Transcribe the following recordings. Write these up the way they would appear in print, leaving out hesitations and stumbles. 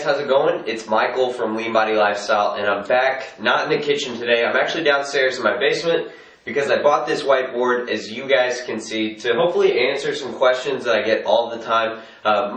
how's it going? It's Michael from Lean Body Lifestyle, and I'm back, not in the kitchen today. I'm actually downstairs in my basement because I bought this whiteboard, as you guys can see, to hopefully answer some questions that I get all the time,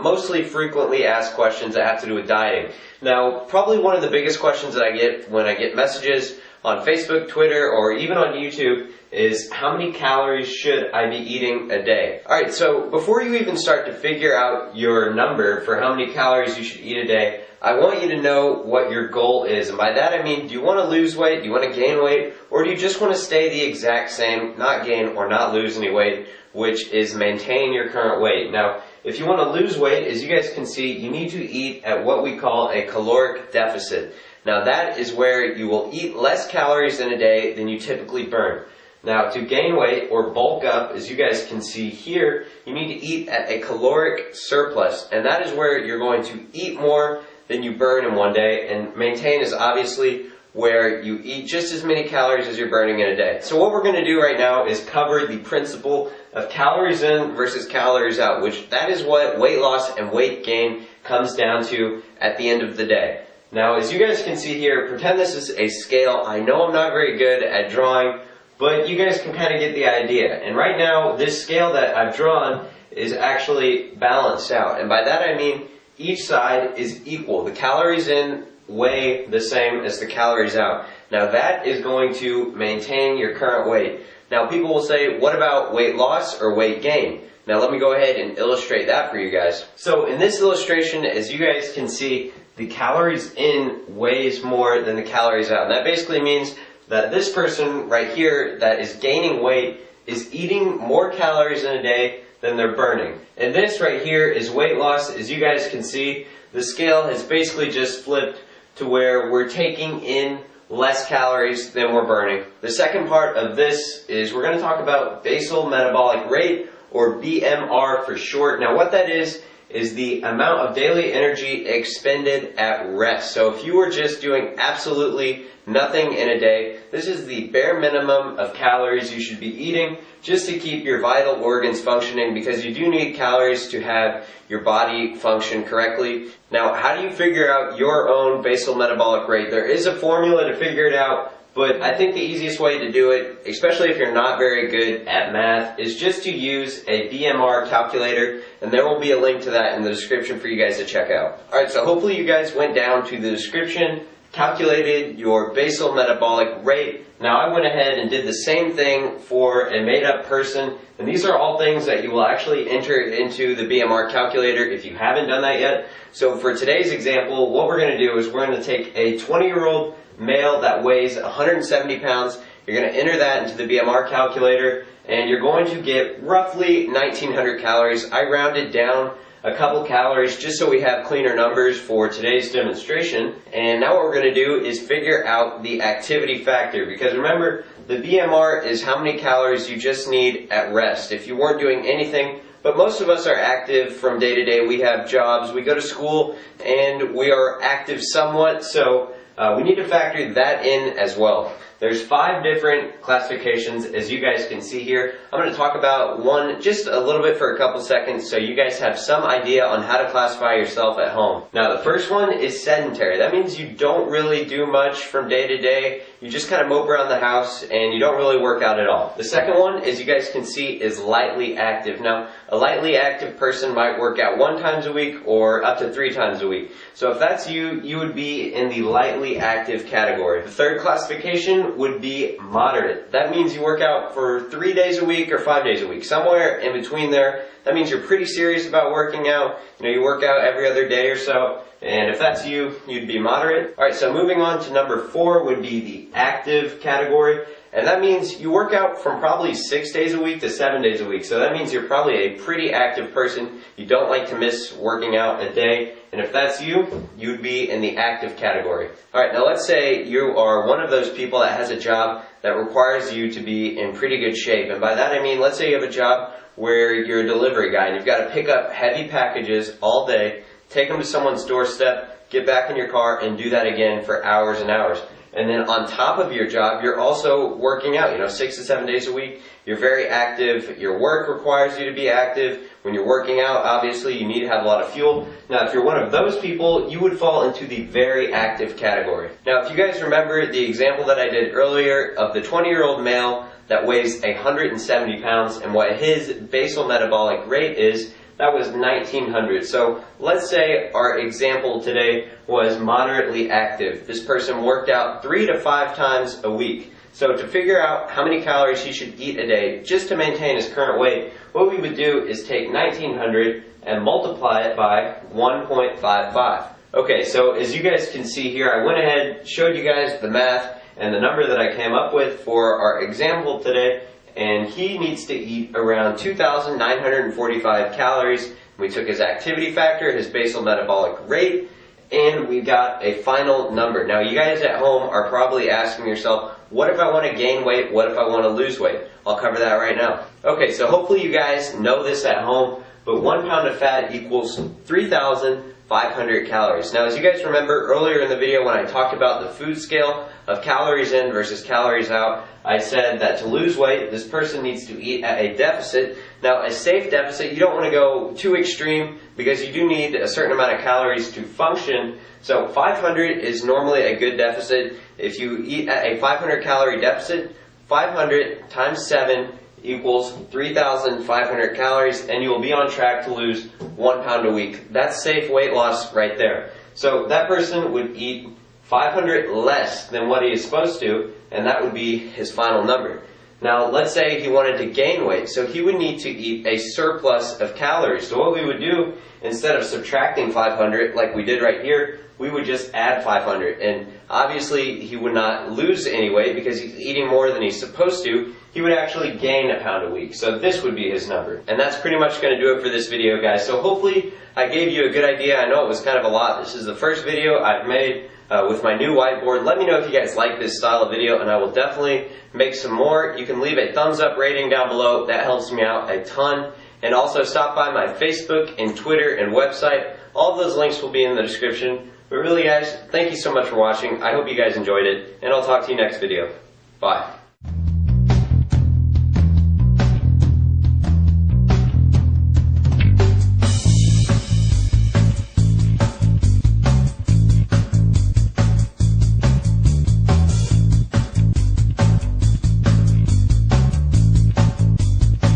mostly frequently asked questions that have to do with dieting. Now, probably one of the biggest questions that I get when I get messages on Facebook, Twitter, or even on YouTube is how many calories should I be eating a day? Alright, so before you even start to figure out your number for how many calories you should eat a day, I want you to know what your goal is. And by that I mean, do you want to lose weight, do you want to gain weight, or do you just want to stay the exact same, not gain or not lose any weight, which is maintain your current weight. Now, if you want to lose weight, as you guys can see, you need to eat at what we call a caloric deficit. Now that is where you will eat less calories in a day than you typically burn. Now to gain weight or bulk up, as you guys can see here, you need to eat at a caloric surplus, and that is where you're going to eat more than you burn in one day, and maintain is obviously where you eat just as many calories as you're burning in a day. So what we're going to do right now is cover the principle of calories in versus calories out, which that is what weight loss and weight gain comes down to at the end of the day. Now, as you guys can see here, pretend this is a scale. I know I'm not very good at drawing, but you guys can kind of get the idea. And right now, this scale that I've drawn is actually balanced out. And by that I mean each side is equal. The calories in weigh the same as the calories out. Now that is going to maintain your current weight. Now people will say, what about weight loss or weight gain? Now let me go ahead and illustrate that for you guys. So in this illustration, as you guys can see, the calories in weighs more than the calories out. And that basically means that this person right here that is gaining weight is eating more calories in a day than they're burning. And this right here is weight loss. As you guys can see, the scale has basically just flipped to where we're taking in less calories than we're burning. The second part of this is we're going to talk about basal metabolic rate, or BMR for short. Now what that is the amount of daily energy expended at rest. So if you were just doing absolutely nothing in a day, this is the bare minimum of calories you should be eating just to keep your vital organs functioning, because you do need calories to have your body function correctly. Now, how do you figure out your own basal metabolic rate? There is a formula to figure it out, but I think the easiest way to do it, especially if you're not very good at math, is just to use a BMR calculator, and there will be a link to that in the description for you guys to check out. Alright, so hopefully you guys went down to the description, calculated your basal metabolic rate. Now I went ahead and did the same thing for a made-up person, and these are all things that you will actually enter into the BMR calculator if you haven't done that yet. So for today's example, what we're going to do is we're going to take a 20-year-old male that weighs 170 pounds. You're going to enter that into the BMR calculator, and you're going to get roughly 1,900 calories. I rounded down a couple calories just so we have cleaner numbers for today's demonstration. And now what we're going to do is figure out the activity factor, because remember, the BMR is how many calories you just need at rest if you weren't doing anything. But most of us are active from day to day. We have jobs, we go to school, and we are active somewhat, so we need to factor that in as well. There's 5 different classifications, as you guys can see here. I'm going to talk about one just a little bit for a couple seconds so you guys have some idea on how to classify yourself at home. Now the first one is sedentary. That means you don't really do much from day to day. You just kind of mope around the house and you don't really work out at all. The second one, as you guys can see, is lightly active. Now a lightly active person might work out 1 time a week or up to 3 times a week. So if that's you, you would be in the lightly active category. The third classification would be moderate. That means you work out for 3 days a week or 5 days a week, somewhere in between there. That means you're pretty serious about working out. You work out every other day or so. And if that's you, you'd be moderate. Alright, so moving on to number 4 would be the active category. And that means you work out from probably 6 days a week to 7 days a week. So that means you're probably a pretty active person. You don't like to miss working out a day. And if that's you, you'd be in the active category. Alright, now let's say you are one of those people that has a job that requires you to be in pretty good shape. And by that I mean, let's say you have a job where you're a delivery guy and you've got to pick up heavy packages all day, take them to someone's doorstep, get back in your car, and do that again for hours and hours. And then on top of your job, you're also working out, 6 to 7 days a week. You're very active. Your work requires you to be active. When you're working out, obviously, you need to have a lot of fuel. Now, if you're one of those people, you would fall into the very active category. Now, if you guys remember the example that I did earlier of the 20-year-old male that weighs 170 pounds and what his basal metabolic rate is, that was 1900. So let's say our example today was moderately active. This person worked out 3 to 5 times a week. So to figure out how many calories he should eat a day just to maintain his current weight, what we would do is take 1900 and multiply it by 1.55. Okay, so as you guys can see here, I went ahead, showed you guys the math and the number that I came up with for our example today. And he needs to eat around 2,945 calories. We took his activity factor, his basal metabolic rate, and we got a final number. Now, you guys at home are probably asking yourself, what if I want to gain weight? What if I want to lose weight? I'll cover that right now. Okay, so hopefully you guys know this at home, but 1 pound of fat equals 3,500 calories. Now, as you guys remember earlier in the video when I talked about the food scale of calories in versus calories out, I said that to lose weight, this person needs to eat at a deficit. Now, a safe deficit, you don't want to go too extreme because you do need a certain amount of calories to function. So 500 is normally a good deficit. If you eat at a 500 calorie deficit, 500 times 7 equals 3,500 calories, and you will be on track to lose 1 pound a week. That's safe weight loss right there. So that person would eat 500 less than what he is supposed to, and that would be his final number. Now, let's say he wanted to gain weight, so he would need to eat a surplus of calories. So what we would do, instead of subtracting 500 like we did right here, we would just add 500. And obviously, he would not lose any weight because he's eating more than he's supposed to. He would actually gain a pound a week. So this would be his number. And that's pretty much going to do it for this video, guys. So hopefully, I gave you a good idea. I know it was kind of a lot. This is the first video I've made with my new whiteboard. Let me know if you guys like this style of video, and I will definitely make some more. You can leave a thumbs up rating down below. That helps me out a ton. And also stop by my Facebook and Twitter and website. All of those links will be in the description. But really, guys, thank you so much for watching. I hope you guys enjoyed it, and I'll talk to you next video. Bye.